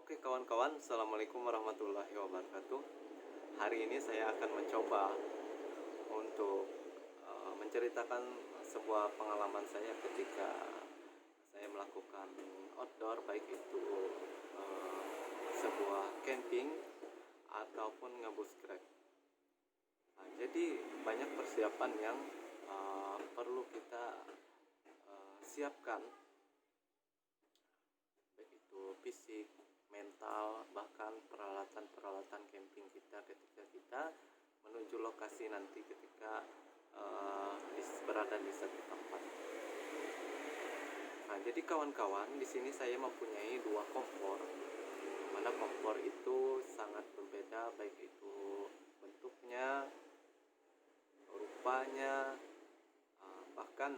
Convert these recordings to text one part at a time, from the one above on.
Oke kawan-kawan, Assalamualaikum warahmatullahi wabarakatuh. Hari ini saya akan mencoba untuk menceritakan sebuah pengalaman saya ketika saya melakukan outdoor, baik itu sebuah camping ataupun ngebushcraft. Jadi banyak persiapan yang perlu kita siapkan, baik itu fisik, mental, bahkan peralatan-peralatan camping kita ketika kita menuju lokasi nanti ketika berada di satu tempat. Nah, jadi kawan-kawan, di sini saya mempunyai dua kompor, mana kompor itu sangat berbeda, baik itu bentuknya, rupanya, bahkan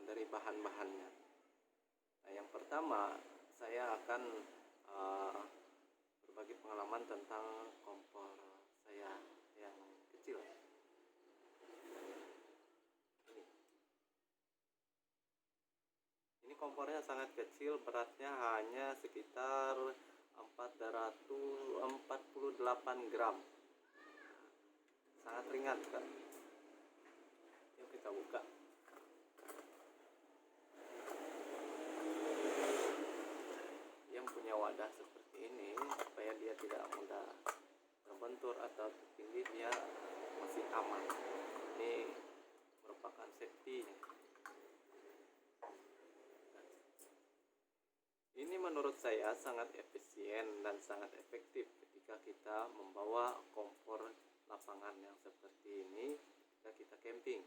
dari bahan-bahannya. Nah, yang pertama saya akan berbagi pengalaman tentang kompor saya yang kecil. Ini kompornya sangat kecil, beratnya hanya sekitar 448 gram. Sangat ringan kan? Yuk kita buka. Yang punya wadah seperti ini supaya dia tidak mudah terbentur atau tertindih, dia masih aman. Ini merupakan safety. Ini menurut saya sangat efisien dan sangat efektif ketika kita membawa kompor lapangan yang seperti ini ketika kita camping,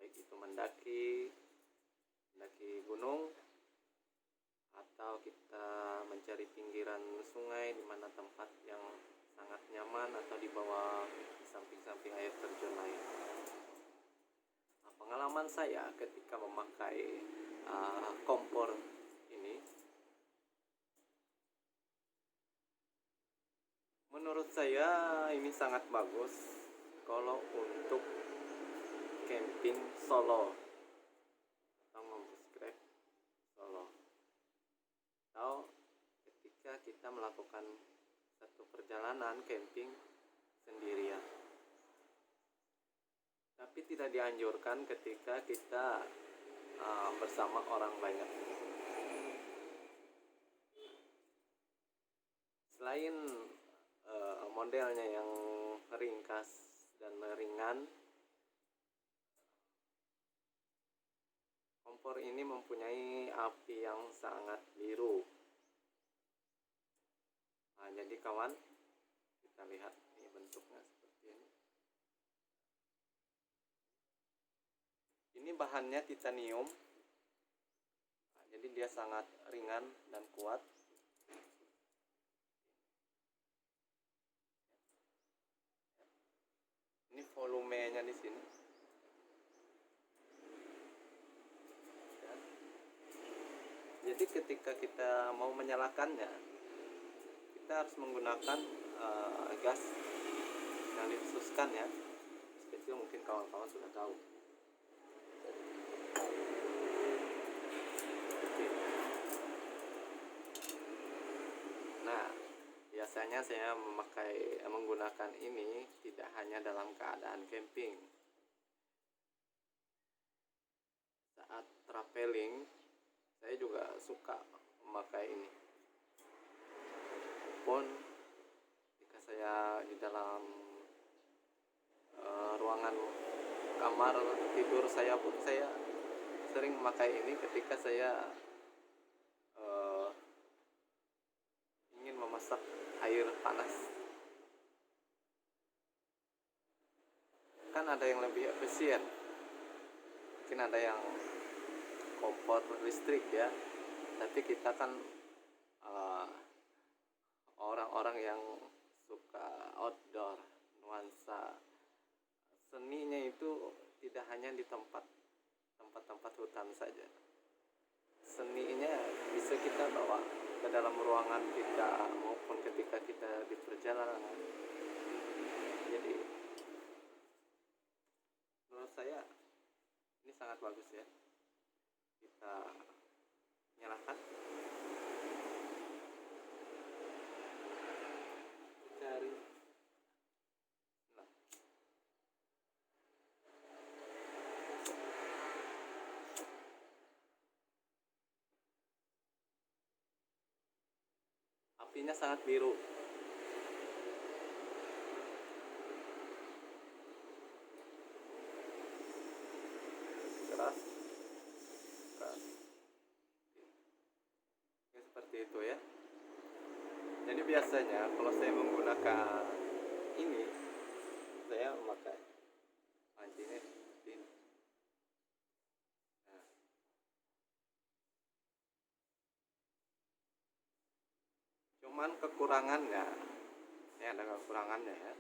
baik itu mendaki gunung, atau kita mencari pinggiran sungai di mana tempat yang sangat nyaman, atau di bawah di samping-samping air terjun lain. Nah, pengalaman saya ketika memakai kompor ini, menurut saya ini sangat bagus kalau untuk camping solo atau ngebushcraft solo, atau ketika kita melakukan satu perjalanan camping sendirian. Tapi tidak dianjurkan ketika kita bersama orang banyak. Selain modelnya yang ringkas dan ringan, kompor ini mempunyai api yang sangat biru. Nah, jadi kawan, kita lihat ini bentuknya seperti ini. Ini bahannya titanium. Nah, jadi dia sangat ringan dan kuat. Ini volumenya di sini. Jadi ketika kita mau menyalakannya, kita harus menggunakan gas yang dikhususkan ya. Kecil mungkin kawan-kawan sudah tahu. Nah, biasanya saya menggunakan ini tidak hanya dalam keadaan camping. Saat traveling, saya juga suka memakai ini. Pun ketika saya di dalam ruangan kamar tidur saya pun saya sering memakai ini ketika saya ingin memasak air panas. Kan ada yang lebih efisien, mungkin ada yang kompor listrik ya, tapi kita kan orang-orang yang suka outdoor, nuansa seninya itu tidak hanya di tempat-tempat hutan saja. Seninya bisa kita bawa ke dalam ruangan kita maupun ketika kita di perjalanan. Jadi menurut saya ini sangat bagus ya. Kita nyalakan. kaki-kakinya sangat biru. Keras, keras. Ya, seperti itu ya. Jadi biasanya kalau saya menggunakan ini, saya memakai pancinya seperti ini. Nah, cuman kekurangannya, ini ada kekurangannya ya.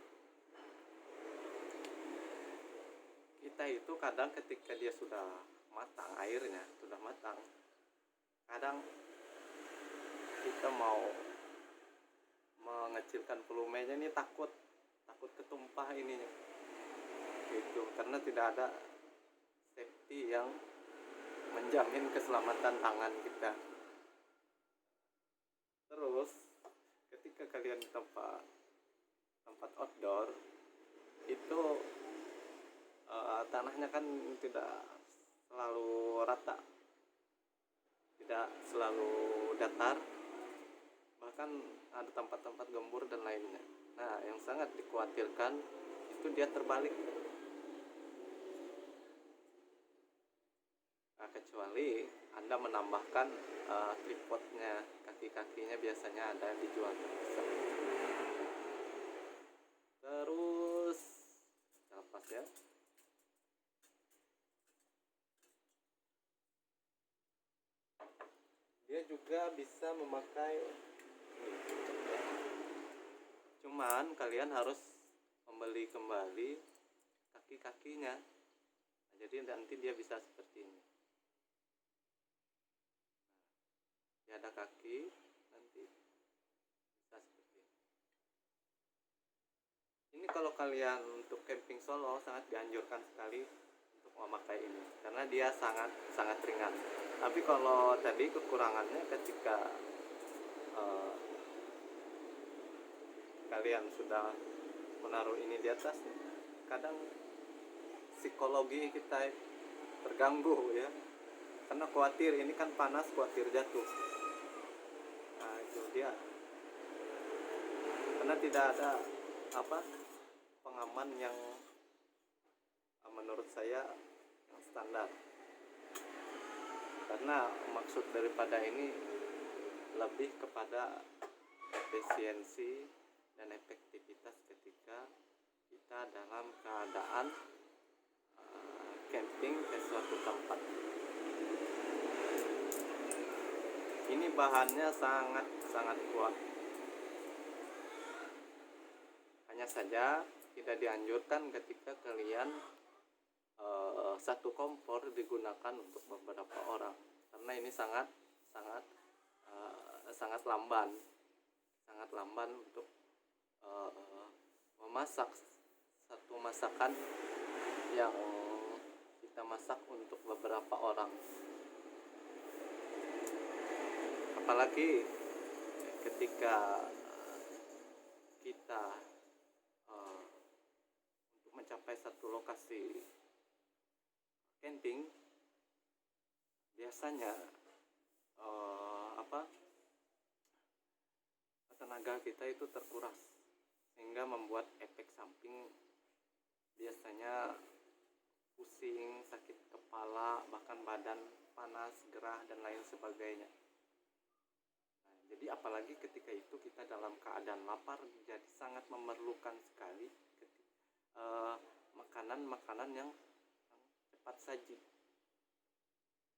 Kita itu kadang ketika dia sudah matang, airnya sudah matang, kadang kita mau mengecilkan volumenya ini takut ketumpah ininya itu, karena tidak ada safety yang menjamin keselamatan tangan kita. Terus ketika kalian di tempat outdoor itu tanahnya kan tidak selalu rata, tidak selalu datar, bahkan ada tempat-tempat gembur dan lainnya. Nah, yang sangat dikhawatirkan itu dia terbalik. Nah, kecuali Anda menambahkan tripodnya, kaki-kakinya biasanya ada yang dijual. Terus kita lepas ya. Dia juga bisa memakai ini. Cuman kalian harus membeli kembali kaki-kakinya. Nah, jadi nanti dia bisa seperti ini. Dia ada kaki, nanti bisa seperti ini. Ini kalau kalian untuk camping solo sangat dianjurkan sekali untuk memakai ini, karena dia sangat ringan. Tapi kalau tadi kekurangannya ketika kalian sudah menaruh ini di atas, kadang psikologi kita terganggu ya, karena khawatir ini kan panas, khawatir jatuh. Nah, itu dia, karena tidak ada pengaman yang menurut saya yang standar. Karena maksud daripada ini lebih kepada efisiensi dan efektivitas ketika kita dalam keadaan camping ke suatu tempat. Ini bahannya sangat kuat. Hanya saja tidak dianjurkan ketika kalian satu kompor digunakan untuk beberapa orang, karena ini sangat lamban untuk memasak satu masakan yang kita masak untuk beberapa orang. Apalagi ketika kita untuk mencapai satu lokasi camping, biasanya tenaga kita itu terkuras, sehingga membuat efek samping biasanya pusing, sakit kepala, bahkan badan panas, gerah dan lain sebagainya. Nah, jadi apalagi ketika itu kita dalam keadaan lapar, jadi sangat memerlukan sekali makanan-makanan yang cepat saji.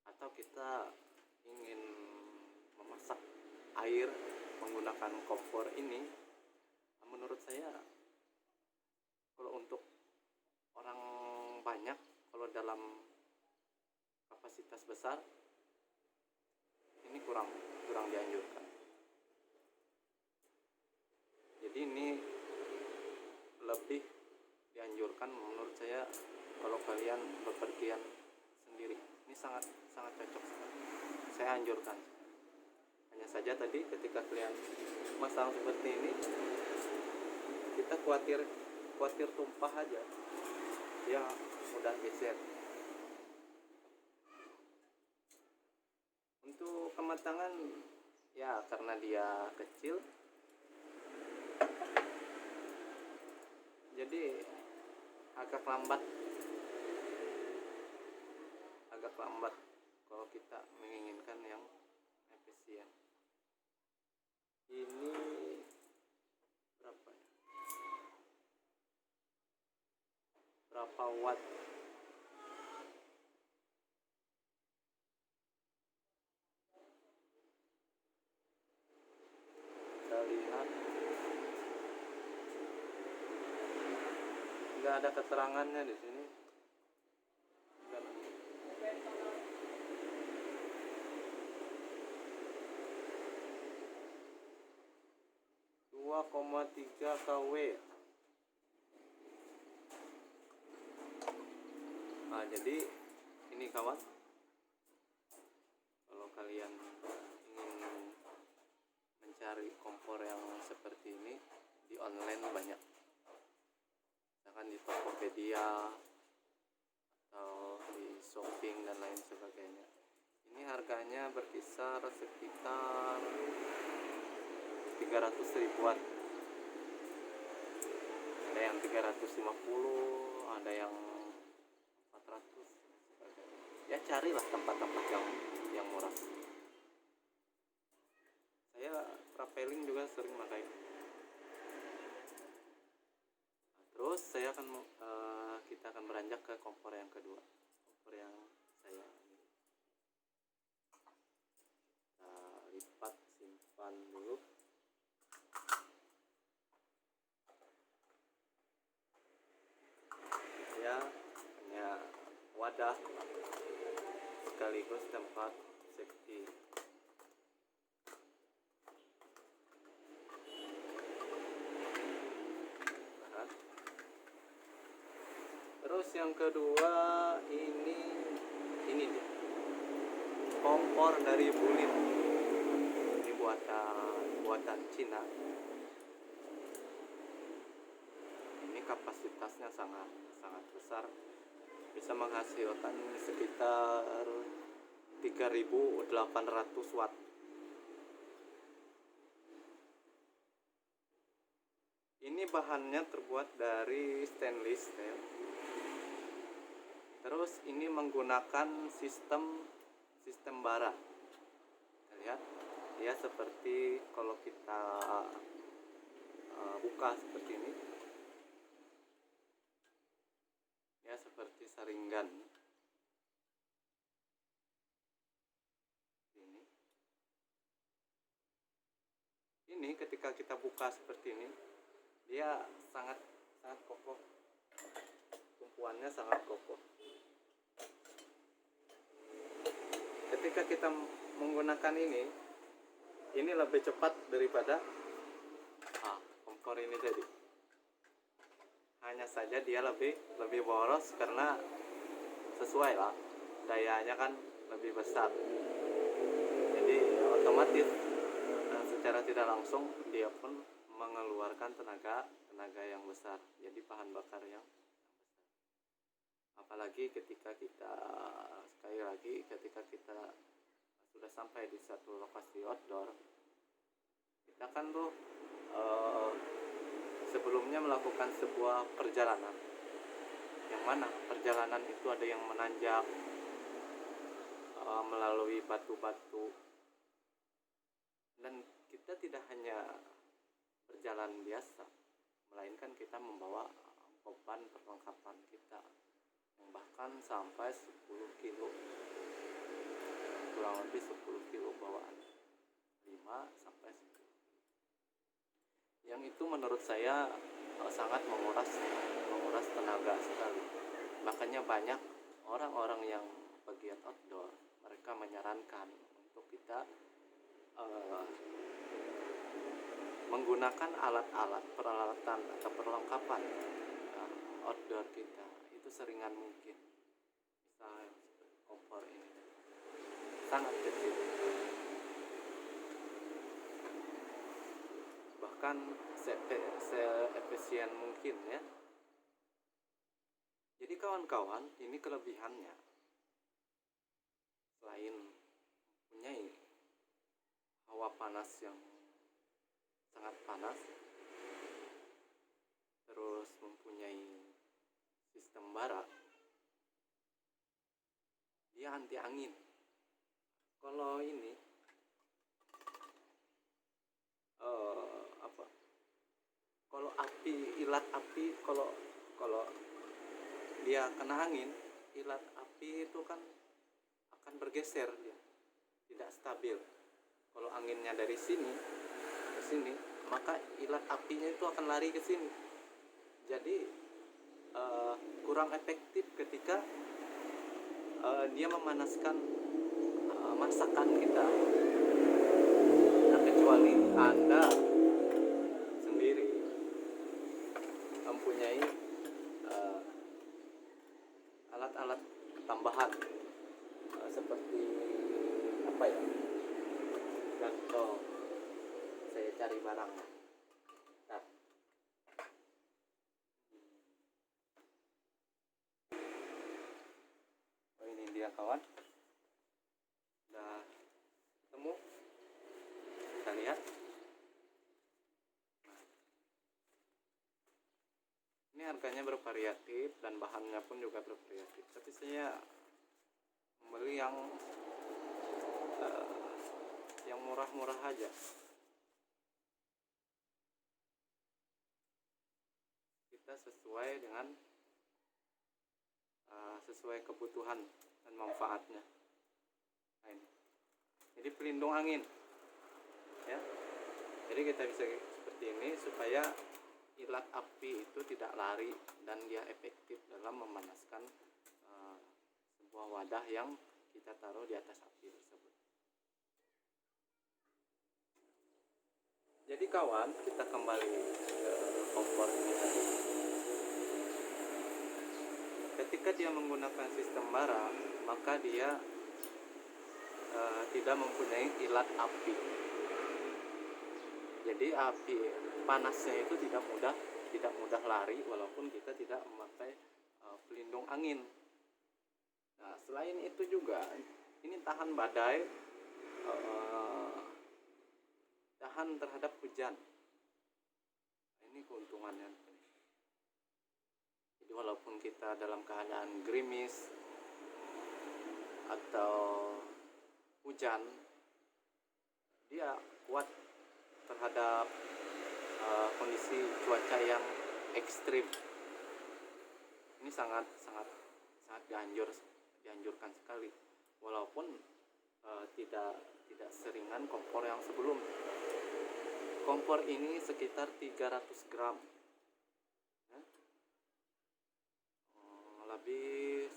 Atau kita ingin memasak air menggunakan kompor ini, menurut saya kalau untuk orang banyak, kalau dalam kapasitas besar, ini kurang dianjurkan. Jadi ini lebih dianjurkan menurut saya kalau kalian bepergian sendiri. Ini sangat cocok sekali. Saya anjurkan. Hanya saja tadi ketika kalian masang seperti ini, kita khawatir tumpah aja, dia mudah geser. Untuk kematangan ya, karena dia kecil, Jadi agak lambat kalau kita menginginkan yang efisien. Ini berapa ya? Berapa watt? Kita lihat, nggak ada keterangannya di sini. 2,3 kW. Nah, jadi ini kawan, kalau kalian ingin mencari kompor yang seperti ini di online banyak, misalkan di Tokopedia atau di Shopping dan lain sebagainya. Ini harganya berkisar sekitar 300 ribuan. Ada yang 350, ada yang 400 sebagainya. Ya carilah tempat-tempat yang murah. Saya traveling juga sering pakai. Terus kita akan beranjak ke kompor yang kedua, kompor yang saya kita lipat, simpan dulu. Ya, hanya wadah sekaligus tempat safety. Terus yang kedua ini dia, kompor dari Bulin. Ini buatan Cina. Ini kapasitasnya sangat besar, bisa menghasilkan sekitar 3.800 watt. Ini bahannya terbuat dari stainless steel. Terus ini menggunakan sistem bara. Kita lihat, dia seperti kalau kita buka seperti ini, ya seperti saringan. Ini ketika kita buka seperti ini, dia sangat kokoh. Tumpuannya sangat kokoh. Ketika kita menggunakan ini lebih cepat daripada kompor ini tadi. Hanya saja dia lebih boros karena sesuai lah, dayanya kan lebih besar. Jadi otomatis secara tidak langsung dia pun mengeluarkan tenaga yang besar. Jadi bahan bakar yang besar. Apalagi ketika kita sudah sampai di satu lokasi outdoor, kita kan sebelumnya melakukan sebuah perjalanan, yang mana perjalanan itu ada yang menanjak, melalui batu-batu, dan kita tidak hanya berjalan biasa, melainkan kita membawa beban perlengkapan kita yang bahkan sampai 10 kilo, kurang lebih 10 kilo bawaan, 5 sampai 10. Yang itu menurut saya sangat menguras tenaga sekali. Makanya banyak orang-orang yang pegiat outdoor, mereka menyarankan untuk kita menggunakan peralatan atau perlengkapan outdoor kita itu seringan mungkin. Misalnya kompor ini sangat kecil, bahkan se-efisien mungkin ya. Jadi kawan-kawan, ini kelebihannya. Selain mempunyai hawa panas yang sangat panas, terus mempunyai sistem bara, dia anti angin. Kalau ini apa? Kalau ilat api, kalau kalau dia kena angin, ilat api itu kan akan bergeser, dia tidak stabil. Kalau anginnya dari sini ke sini, maka ilat apinya itu akan lari ke sini. Jadi kurang efektif ketika dia memanaskan masakan kita. Nah, kecuali Anda sendiri mempunyai alat-alat tambahan seperti apa ya? Contoh, saya cari barang. Nah, ini dia kawan. Nah, ketemu. Kita lihat. Ini harganya bervariatif dan bahannya pun juga bervariatif. Tapi saya membeli yang murah-murah aja. Kita sesuai dengan sesuai kebutuhan dan manfaatnya. Nah, ini. Jadi pelindung angin, ya. Jadi kita bisa seperti ini supaya ilat api itu tidak lari dan dia efektif dalam memanaskan sebuah wadah yang kita taruh di atas api tersebut. Jadi kawan, kita kembali ke kompor ini tadi. Ketika dia menggunakan sistem bara, maka dia tidak mempunyai ilat api. Jadi api panasnya itu tidak mudah lari walaupun kita tidak memakai pelindung angin. Nah, selain itu juga ini tahan badai, tahan terhadap hujan. Nah, ini keuntungannya. Jadi walaupun kita dalam keadaan gerimis atau hujan, dia kuat terhadap kondisi cuaca yang ekstrim. Ini sangat dianjurkan sekali, walaupun tidak seringan kompor yang sebelumnya. Kompor ini sekitar 300 gram, ya. Lebih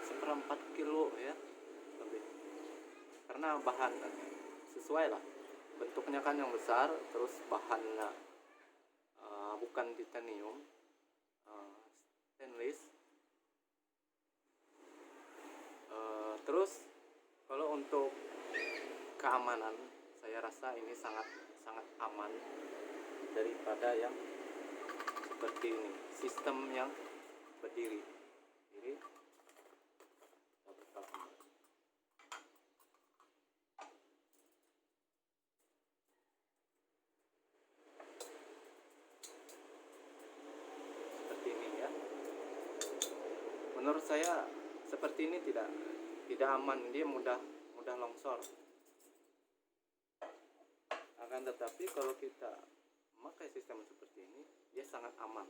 seperempat kilo, ya, lebih. Karena bahan sesuai lah, bentuknya kan yang besar, terus bahannya bukan titanium, stainless. Terus kalau untuk keamanan, saya rasa ini sangat aman daripada yang seperti ini, sistem yang berdiri. Jadi seperti ini, ya. Menurut saya seperti ini tidak aman, dia mudah longsor. Akan tetapi kalau kita memakai sistem seperti ini, dia sangat aman.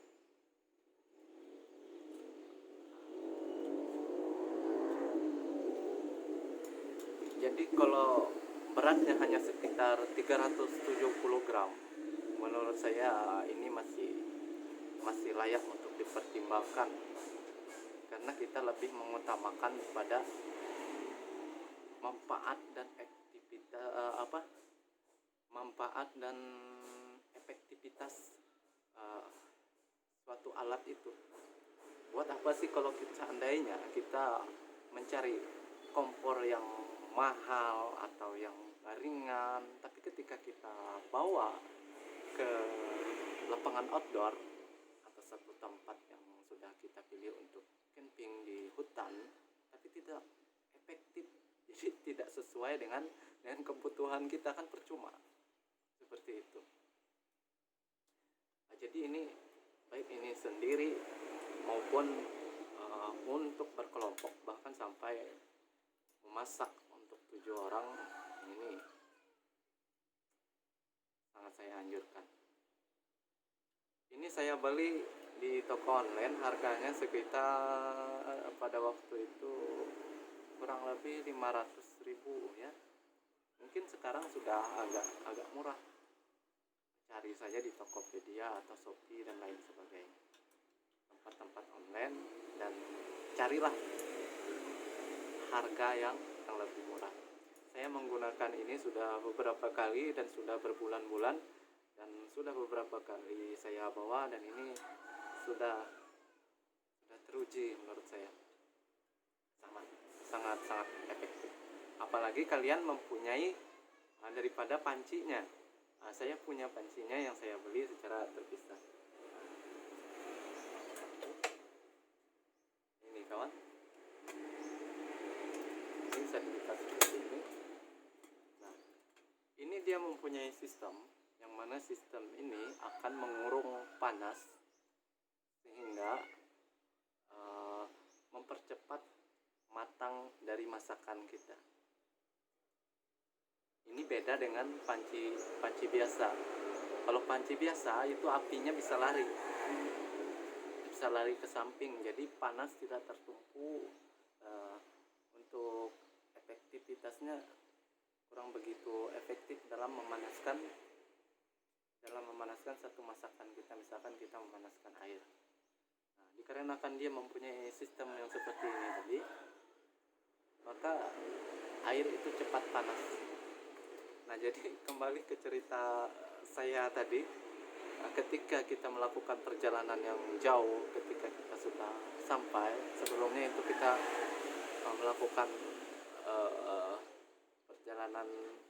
Jadi kalau beratnya hanya sekitar 370 gram, menurut saya ini masih layak untuk dipertimbangkan, karena kita lebih mengutamakan pada manfaat dan efektivitas suatu alat itu. Buat apa sih kalau seandainya kita mencari kompor yang mahal atau yang ringan, tapi ketika kita bawa ke lapangan outdoor atau satu tempat yang sudah kita pilih untuk camping di hutan, tapi tidak efektif, jadi tidak sesuai dengan kebutuhan kita, kan percuma. Seperti itu. Jadi ini baik ini sendiri maupun untuk berkelompok, bahkan sampai memasak untuk 7 orang, ini sangat saya anjurkan. Ini saya beli di toko online, harganya sekitar pada waktu itu kurang lebih 500.000 ya. Mungkin sekarang sudah agak murah. Cari saja di Tokopedia atau Shopee dan lain sebagainya, tempat-tempat online, dan carilah harga yang lebih murah. Saya menggunakan ini sudah beberapa kali dan sudah berbulan-bulan, dan sudah beberapa kali saya bawa, dan ini sudah teruji menurut saya sangat efektif. Apalagi kalian mempunyai daripada pancinya. Saya punya pancinya yang saya beli secara terpisah. Ini kawan, ini sertifikat seperti ini. Nah, ini dia mempunyai sistem yang mana sistem ini akan mengurung panas sehingga mempercepat matang dari masakan kita. Ini beda dengan panci biasa. Kalau panci biasa itu apinya bisa lari ke samping, jadi panas tidak tertumpu. Untuk efektivitasnya kurang begitu efektif dalam memanaskan satu masakan kita. Misalkan kita memanaskan air, dikarenakan dia mempunyai sistem yang seperti ini tadi, maka air itu cepat panas. Nah, jadi kembali ke cerita saya tadi, ketika kita melakukan perjalanan yang jauh, ketika kita sudah sampai, sebelumnya itu kita melakukan perjalanan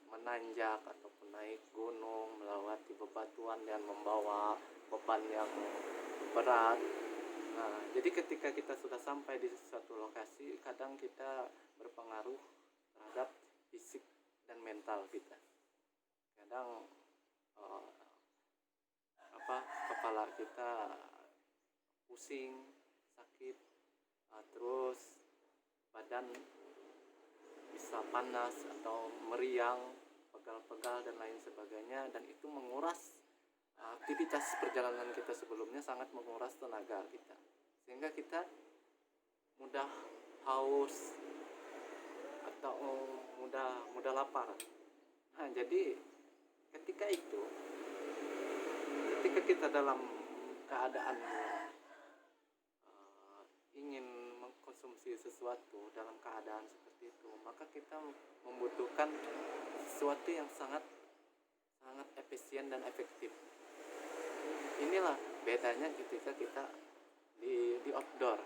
menanjak ataupun naik gunung, melewati bebatuan dan membawa beban yang berat. Nah, jadi ketika kita sudah sampai di suatu lokasi, kadang kita berpengaruh terhadap fisik dan mental kita. Kadang kepala kita pusing, sakit, terus badan bisa panas atau meriang, pegal-pegal dan lain sebagainya, dan itu menguras aktivitas perjalanan kita sebelumnya, sangat menguras tenaga kita, sehingga kita mudah haus atau mudah lapar. Nah, jadi ketika kita dalam keadaan ingin mengkonsumsi sesuatu dalam keadaan seperti itu, maka kita membutuhkan sesuatu yang sangat efisien dan efektif. Inilah bedanya ketika kita di outdoor.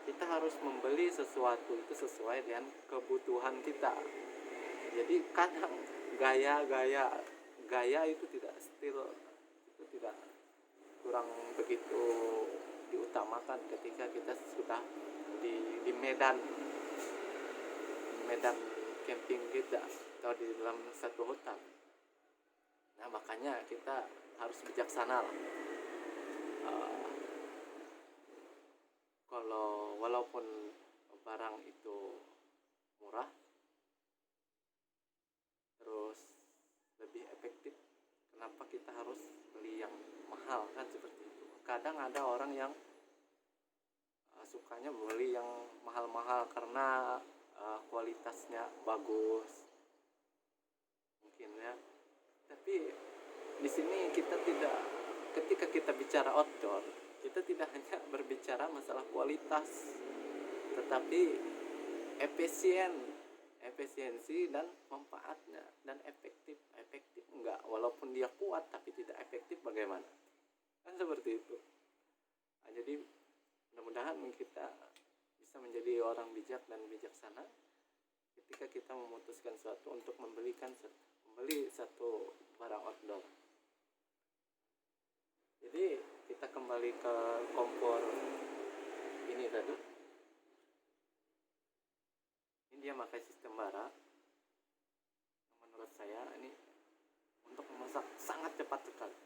Kita harus membeli sesuatu itu sesuai dengan kebutuhan kita. Jadi kadang gaya itu tidak kurang begitu diutamakan ketika kita sudah di medan camping kita atau di dalam satu hutan. Nah, makanya kita harus bijaksana lah. Kalau walaupun barang itu murah, terus lebih efektif, kenapa kita harus beli yang mahal, kan seperti itu. Kadang ada orang yang sukanya beli yang mahal-mahal karena kualitasnya bagus mungkin ya. Tapi di sini ketika kita bicara outdoor, kita tidak hanya berbicara masalah kualitas, tetapi efisiensi dan manfaatnya, dan efektif enggak. Walaupun dia kuat tapi tidak efektif, bagaimana? Kan seperti itu. Nah, jadi mudah-mudahan kita bisa menjadi orang bijak dan bijaksana ketika kita memutuskan suatu untuk membeli satu barang outdoor. Jadi kita kembali ke kompor ini tadi. Ini dia pakai sistem bara. Menurut saya ini untuk memasak sangat cepat sekali.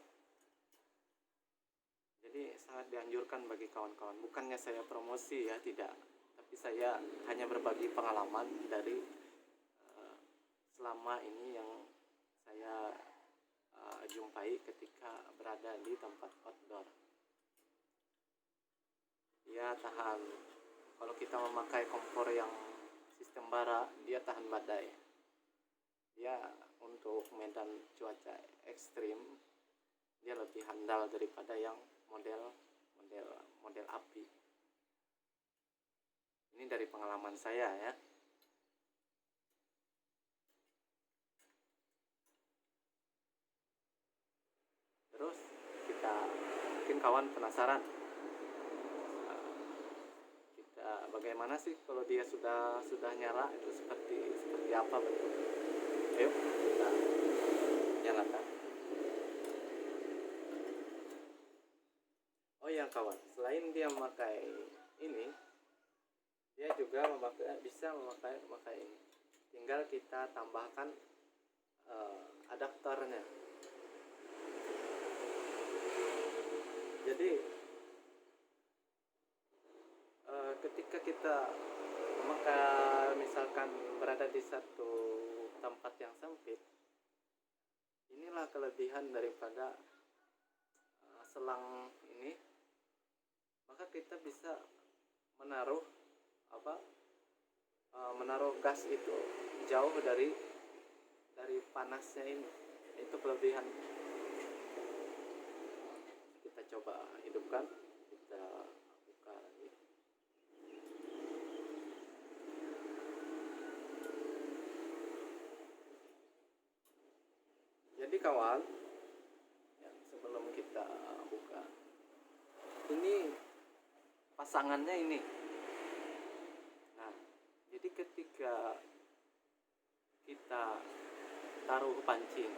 Jadi sangat dianjurkan bagi kawan-kawan. Bukannya saya promosi ya, tidak. Tapi saya hanya berbagi pengalaman dari selama ini yang saya jumpai ketika berada di tempat outdoor. Dia tahan, kalau kita memakai kompor yang sistem bara, dia tahan badai. Dia untuk medan cuaca ekstrim dia lebih handal daripada yang model api. Ini dari pengalaman saya ya. Terus mungkin kawan penasaran, kita bagaimana sih kalau dia sudah nyala itu seperti apa bentuknya? Ayo kita nyalakan. Oh ya kawan, selain dia memakai ini, dia juga bisa memakai ini. Tinggal kita tambahkan adaptornya. Jadi ketika kita misalkan berada di satu tempat yang sempit, inilah kelebihan daripada selang ini. Maka kita bisa menaruh gas itu jauh dari panasnya ini. Itu kelebihan. Kita coba hidupkan, kita buka lagi. Jadi kawan, ya, sebelum kita buka, ini pasangannya ini. Nah, jadi ketika kita taruh pancing,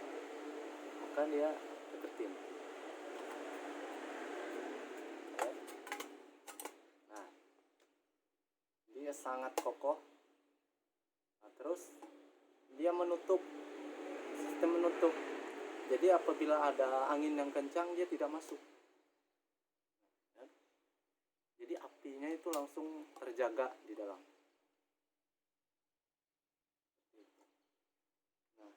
maka dia deketin. Nah, dia sangat kokoh. Nah, terus dia sistem menutup. Jadi apabila ada angin yang kencang, dia tidak masuk. Jadi apinya itu langsung terjaga di dalam. Nah,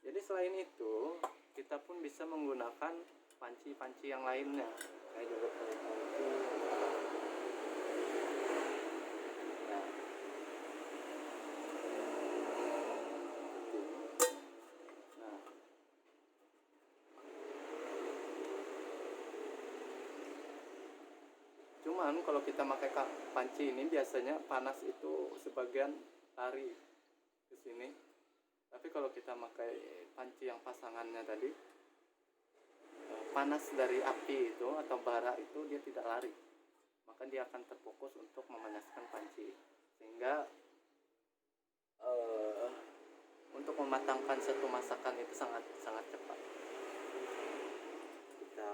jadi selain itu, kita pun bisa menggunakan panci-panci yang lainnya. Saya juga punya panci. Nah, cuman kalau kita pakai panci ini biasanya panas itu sebagian lari ke sini. Tapi kalau kita pakai panci yang pasangannya tadi, panas dari api itu atau bara itu dia tidak lari. Maka dia akan terfokus untuk memanaskan panci. Sehingga untuk mematangkan satu masakan itu sangat cepat. Kita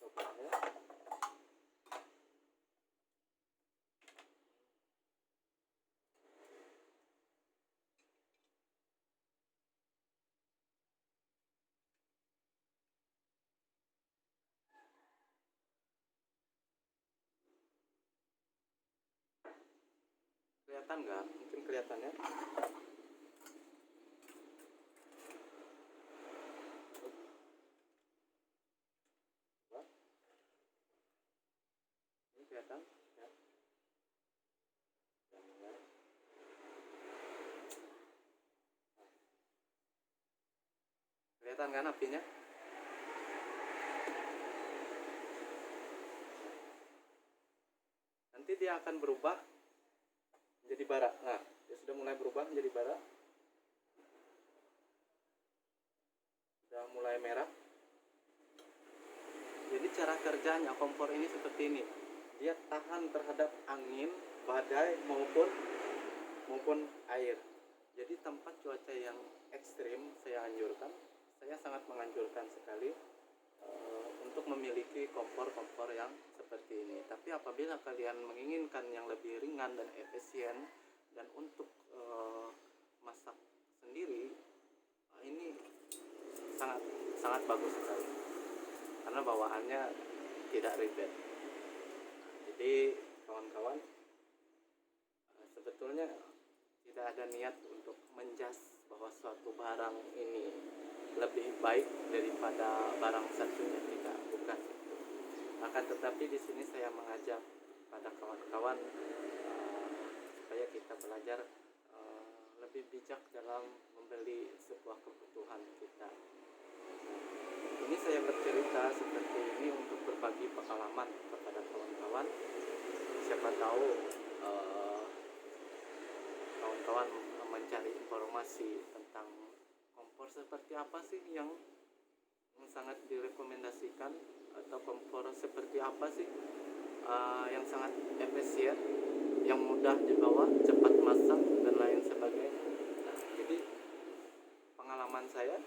coba ya. Kelihatan nggak? Mungkin kelihatannya. Ini kelihatan ya. Kelihatan kan apinya? Nanti dia akan berubah menjadi bara. Nah, dia sudah mulai berubah menjadi bara. Sudah mulai merah. Jadi cara kerjanya kompor ini seperti ini. Dia tahan terhadap angin, badai maupun air. Jadi tempat cuaca yang ekstrim saya sangat menganjurkan sekali untuk memiliki kompor yang seperti ini. Tapi apabila kalian menginginkan yang lebih ringan dan efisien dan untuk masak sendiri, ini sangat bagus sekali karena bawaannya tidak ribet. Jadi kawan-kawan, sebetulnya tidak ada niat untuk menjas bahwa suatu barang ini lebih baik daripada barang satunya, tidak, bukan. Akan tetapi di sini saya mengajak pada kawan-kawan supaya kita belajar lebih bijak dalam membeli sebuah kebutuhan kita. Ini saya bercerita seperti ini untuk berbagi pengalaman kepada kawan-kawan. Siapa tahu kawan-kawan mencari informasi tentang kompor seperti apa sih yang sangat direkomendasikan, atau kompor seperti apa sih yang sangat efisien, yang mudah dibawa, cepat masak, dan lain sebagainya. Nah, jadi pengalaman saya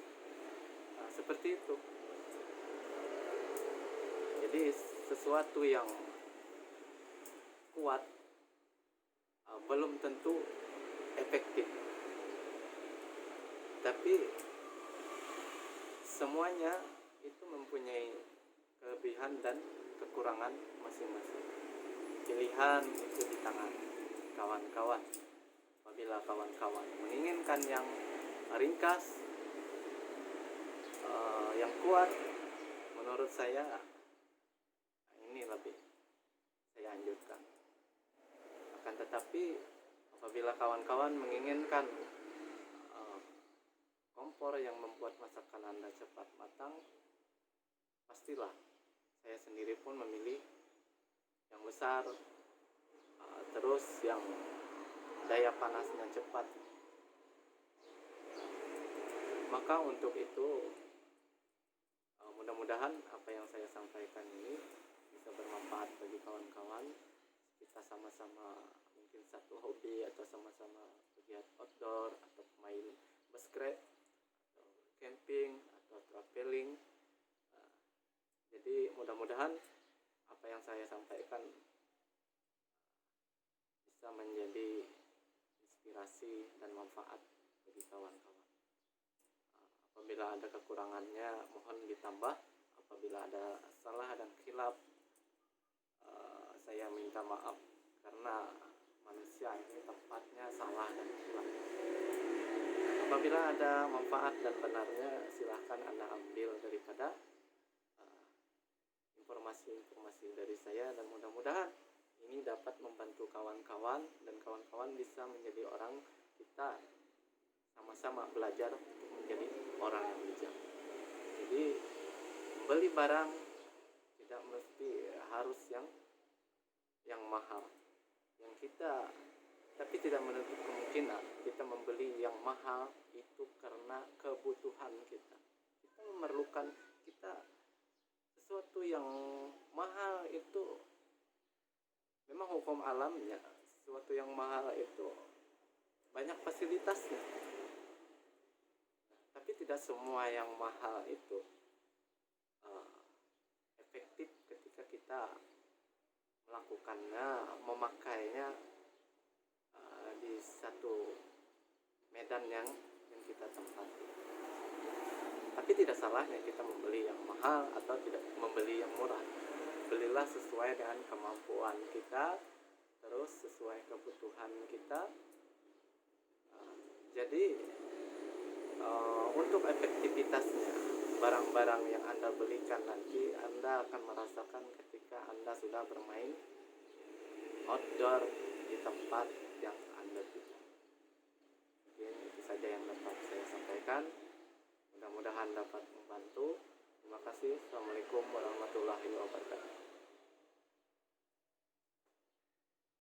seperti itu. Jadi sesuatu yang kuat belum tentu efektif, tapi semuanya itu mempunyai kelebihan dan kekurangan masing-masing. Pilihan itu di tangan kawan-kawan. Apabila kawan-kawan menginginkan yang ringkas, yang kuat, menurut saya ini lebih saya anjurkan. Akan tetapi apabila kawan-kawan menginginkan kompor yang membuat masakan Anda cepat matang, pastilah saya sendiri pun memilih yang besar, terus yang daya panasnya cepat. Maka untuk itu mudah-mudahan apa yang saya sampaikan ini bisa bermanfaat bagi kawan-kawan. Kita sama-sama mungkin satu hobi, atau sama-sama kegiatan outdoor, atau main basket, atau camping, atau traveling. Jadi mudah-mudahan apa yang saya sampaikan bisa menjadi inspirasi dan manfaat bagi kawan-kawan. Apabila ada kekurangannya mohon ditambah. Apabila ada salah dan khilaf, saya minta maaf, karena manusia ini tempatnya salah dan khilaf. Apabila ada manfaat dan benarnya, silahkan Anda ambil daripada informasi-informasi dari saya, dan mudah-mudahan ini dapat membantu kawan-kawan, dan kawan-kawan bisa menjadi orang, kita sama-sama belajar untuk menjadi orang yang bijak. Jadi beli barang tidak mesti harus yang mahal, tapi tidak menutup kemungkinan kita membeli yang mahal itu karena kebutuhan kita. Kita memerlukan, sesuatu yang mahal itu memang hukum alamnya. Sesuatu yang mahal itu banyak fasilitasnya, tapi tidak semua yang mahal itu efektif ketika kita melakukannya, memakainya di satu medan yang kita tempati. Tapi tidak salahnya kita membeli yang mahal atau tidak membeli yang murah. Belilah sesuai dengan kemampuan kita, terus sesuai kebutuhan kita. Jadi untuk efektivitasnya, barang-barang yang Anda belikan nanti Anda akan merasakan ketika Anda sudah bermain outdoor di tempat yang Anda tuju. Mungkin itu saja yang dapat saya sampaikan. Mudah-mudahan dapat membantu. Terima kasih. Assalamualaikum warahmatullahi wabarakatuh.